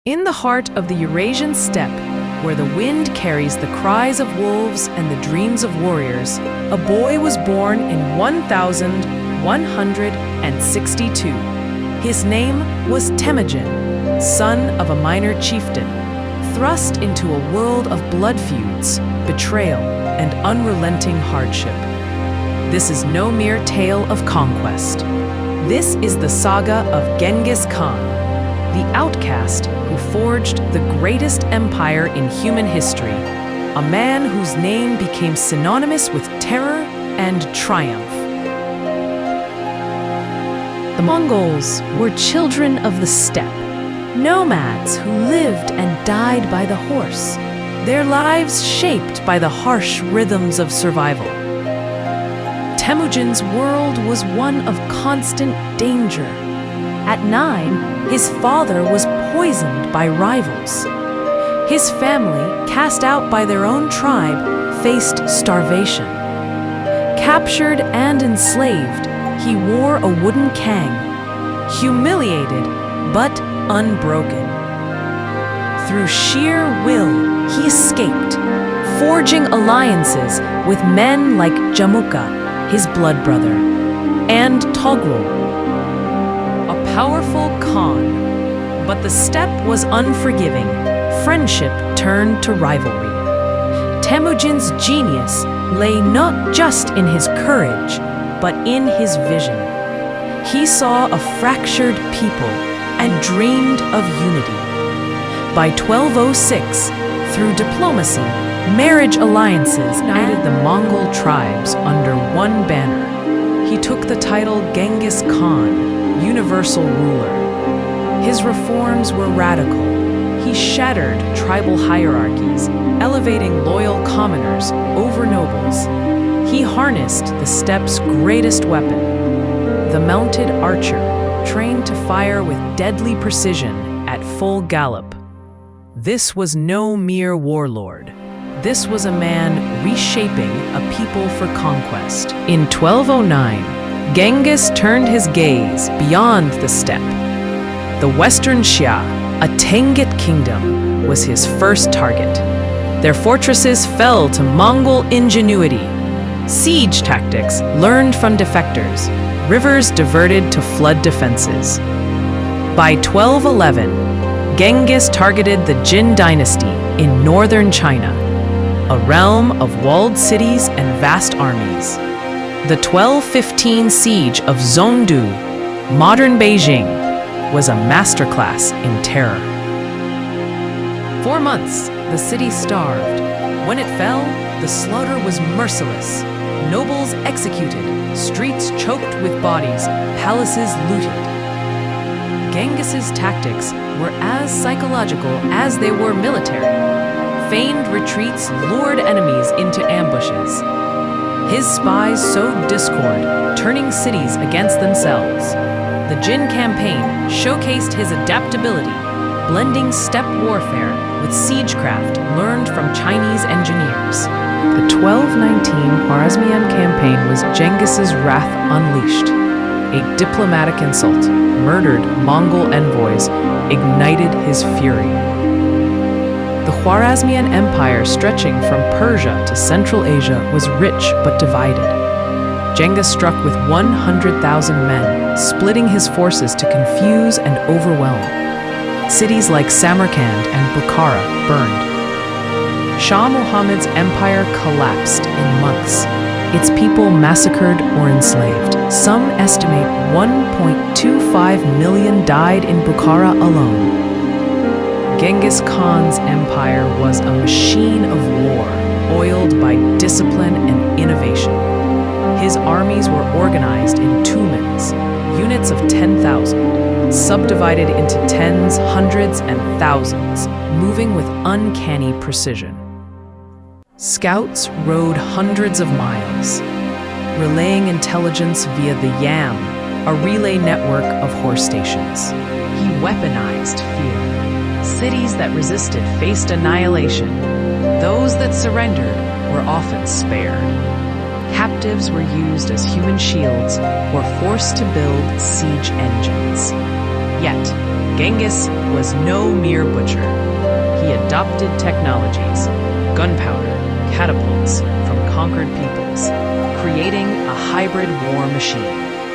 In the heart of the Eurasian steppe, where the wind carries the cries of wolves and the dreams of warriors, a boy was born in 1162. His name was Temujin, son of a minor chieftain, thrust into a world of blood feuds, betrayal, and unrelenting hardship. This is no mere tale of conquest. This is the saga of Genghis Khan, the outcast who forged the greatest empire in human history, a man whose name became synonymous with terror and triumph. The Mongols were children of the steppe, nomads who lived and died by the horse, their lives shaped by the harsh rhythms of survival. Temujin's world was one of constant danger. At 9, his father was poisoned by rivals. His family, cast out by their own tribe, faced starvation. Captured and enslaved, he wore a wooden kang, humiliated but unbroken. Through sheer will, he escaped, forging alliances with men like Jamuka, his blood brother, and Togrul, a powerful Khan. But the steppe was unforgiving. Friendship turned to rivalry. Temujin's genius lay not just in his courage, but in his vision. He saw a fractured people and dreamed of unity. By 1206, through diplomacy, marriage alliances united the Mongol tribes under one banner. He took the title Genghis Khan, universal ruler. His reforms were radical. He shattered tribal hierarchies, elevating loyal commoners over nobles. He harnessed the steppe's greatest weapon, the mounted archer, trained to fire with deadly precision at full gallop. This was no mere warlord. This was a man reshaping a people for conquest. In 1209, Genghis turned his gaze beyond the steppe. The Western Xia, a Tangut kingdom, was his first target. Their fortresses fell to Mongol ingenuity, siege tactics learned from defectors, rivers diverted to flood defenses. By 1211, Genghis targeted the Jin dynasty in northern China, a realm of walled cities and vast armies. The 1215 siege of Zhongdu, modern Beijing, was a masterclass in terror. 4 months, the city starved. When it fell, the slaughter was merciless. Nobles executed, streets choked with bodies, palaces looted. Genghis's tactics were as psychological as they were military. Feigned retreats lured enemies into ambushes. His spies sowed discord, turning cities against themselves. The Jin campaign showcased his adaptability, blending steppe warfare with siegecraft learned from Chinese engineers. The 1219 Khwarezmian campaign was Genghis's wrath unleashed. A diplomatic insult, murdered Mongol envoys, ignited his fury. The Khwarezmian Empire, stretching from Persia to Central Asia, was rich but divided. Genghis struck with 100,000 men, splitting his forces to confuse and overwhelm. Cities like Samarkand and Bukhara burned. Shah Muhammad's empire collapsed in months, its people massacred or enslaved. Some estimate 1.25 million died in Bukhara alone. Genghis Khan's empire was a machine of war, oiled by discipline and innovation. His armies were organized in tumans, units of 10,000, subdivided into tens, hundreds, and thousands, moving with uncanny precision. Scouts rode hundreds of miles, relaying intelligence via the Yam, a relay network of horse stations. He weaponized fear. Cities that resisted faced annihilation. Those that surrendered were often spared. Captives were used as human shields or forced to build siege engines. Yet, Genghis was no mere butcher. He adopted technologies, gunpowder, catapults from conquered peoples, creating a hybrid war machine.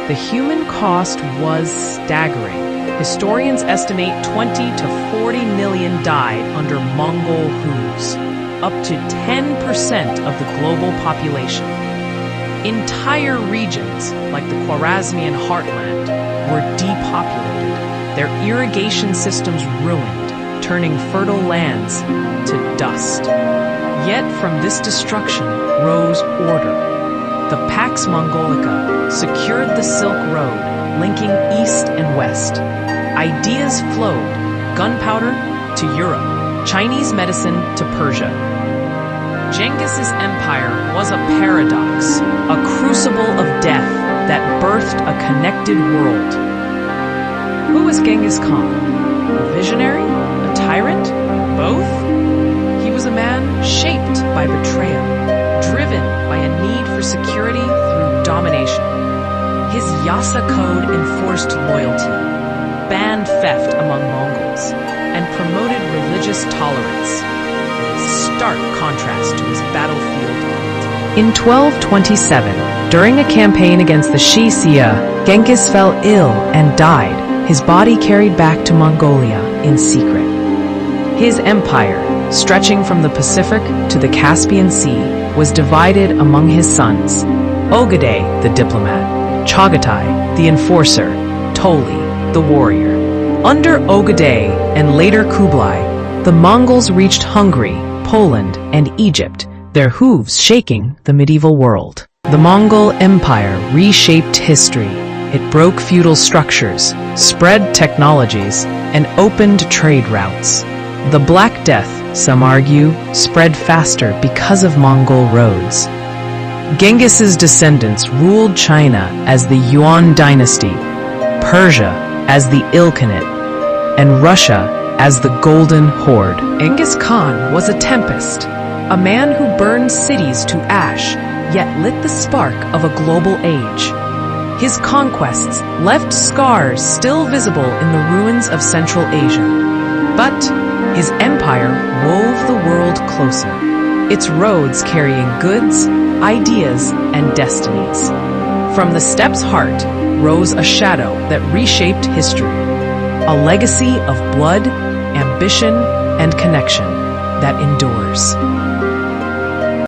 The human cost was staggering. Historians estimate 20 to 40 million died under Mongol hooves, up to 10% of the global population. Entire regions, like the Khwarezmian heartland, were depopulated, their irrigation systems ruined, turning fertile lands to dust. Yet from this destruction rose order. The Pax Mongolica secured the Silk Road, linking east and west. Ideas flowed, gunpowder to Europe, Chinese medicine to Persia. Genghis's empire was a paradox, a crucible of death that birthed a connected world. Who was Genghis Khan? A visionary? A tyrant? Both? He was a man shaped by betrayal, driven by a need for security through domination. His Yasa code enforced loyalty, banned theft among Mongols, and promoted religious tolerance, a stark contrast to his battlefield art. In 1227, during a campaign against the Xia, Genghis fell ill and died, his body carried back to Mongolia in secret. His empire, stretching from the Pacific to the Caspian Sea, was divided among his sons: Ogadai, the diplomat; Chagatai, the enforcer; Toli, the warrior. Under Ogadai and later Kublai, the Mongols reached Hungary, Poland, and Egypt, their hooves shaking the medieval world. The Mongol Empire reshaped history. It broke feudal structures, spread technologies, and opened trade routes. The Black Death, some argue, spread faster because of Mongol roads. Genghis's descendants ruled China as the Yuan dynasty, Persia as the Ilkhanate, and Russia as the Golden Horde. Genghis Khan was a tempest, a man who burned cities to ash, yet lit the spark of a global age. His conquests left scars still visible in the ruins of Central Asia. But his empire wove the world closer, its roads carrying goods, ideas, and destinies. From the steppe's heart rose a shadow that reshaped history, a legacy of blood, ambition, and connection that endures.